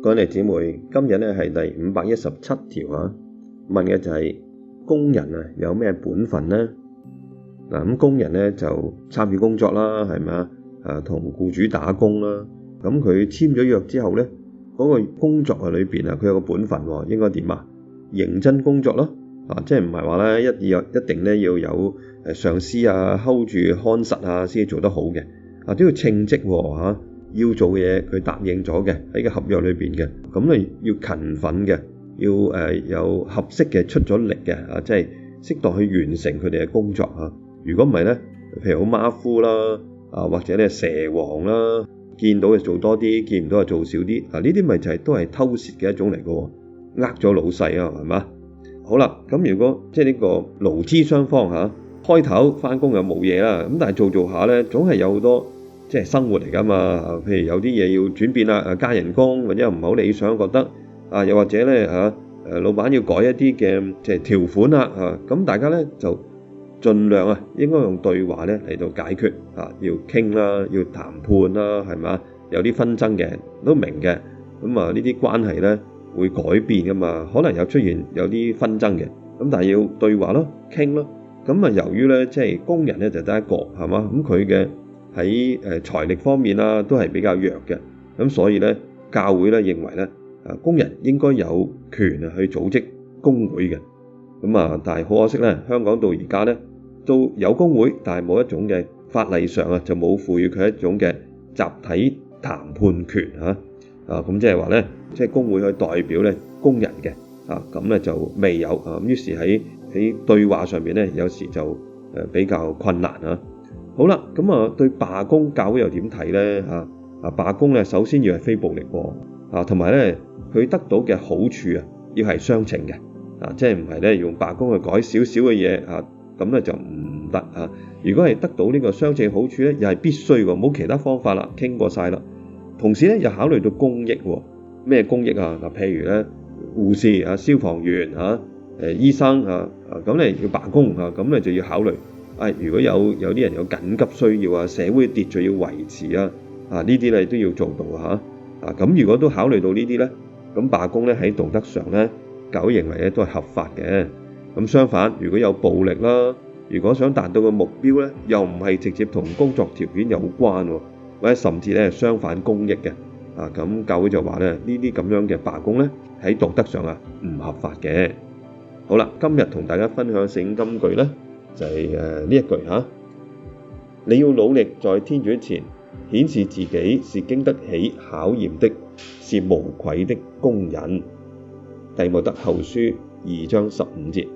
各位弟兄姊妹，今日咧係第517條啊，問嘅就係工人啊有咩本分呢？嗱，咁工人咧就參與工作啦，係咪啊？同僱主打工啦。咁佢簽咗約之後咧，嗰個工作裏邊啊，佢有個本分喎，應該點啊？認真工作咯，即係唔係話咧一定咧要有上司啊 hold 住看實啊先至做得好嘅，都要稱職喎。要做嘅嘢佢答應咗嘅喺個合約裏邊嘅，咁你要勤奮嘅，要有合適嘅出咗力嘅，即係適當去完成佢哋嘅工作啊。如果唔係咧，譬如好馬虎啦，或者咧蛇王啦，見到就做多啲，見唔到就做少啲，呢啲咪就係都係偷竊嘅一種嚟嘅喎，呃咗老細啊，係嘛？好啦，咁如果即係呢個勞資雙方開頭翻工又冇嘢啦，咁但係做下咧，總係有好多即係生活嚟㗎嘛。譬如有啲嘢要轉變啦，加人工或者唔係好理想，覺得又或者咧老闆要改一啲嘅即係條款啦，咁大家咧就盡量應該用對話咧嚟到解決，要傾啦，要談判啦，係嘛？有啲紛爭嘅都明嘅，咁呢啲關係咧會改變㗎嘛，可能有出現有啲紛爭嘅，咁但係要對話咯，傾咯。咁由於咧即係工人咧就得一個係嘛，咁佢嘅喺財力方面都係比較弱嘅，咁所以咧教會咧認為咧工人應該有權去組織工會嘅，咁但係好可惜咧，香港到而家咧都有工會，但係冇一種嘅法例上就冇賦予佢一種嘅集體談判權咁即係話咧，即係工會去代表咧工人嘅咁咧就未有咁於是喺對話上面咧有時就比較困難好啦，咁對罷工教會又點睇咧罷工咧首先要係非暴力喎同埋咧佢得到嘅好處要係相稱嘅即係唔係咧用罷工去改少少嘅嘢咁咧就唔得如果係得到呢個相稱好處咧，又係必須喎，冇其他方法啦，傾過晒啦。同時咧又考慮到公益喎，咩公益譬如咧護士消防員醫生咁你要罷工咁你就要考慮如果有啲人有緊急需要社會秩序要維持呢啲你都要做到咁如果都考慮到呢啲咧，咁罷工咧喺道德上咧，教會認為咧都係合法嘅。咁相反，如果有暴力啦，如果想達到個目標咧，又唔係直接同工作條件有關或者甚至咧相反公益嘅咁教會就話咧呢啲咁樣嘅罷工咧喺道德上唔合法嘅。好啦，今日同大家分享聖經金句咧就係呢一句你要努力在天主前顯示自己是經得起考驗的，是無愧的工人。提摩太後書2章15節。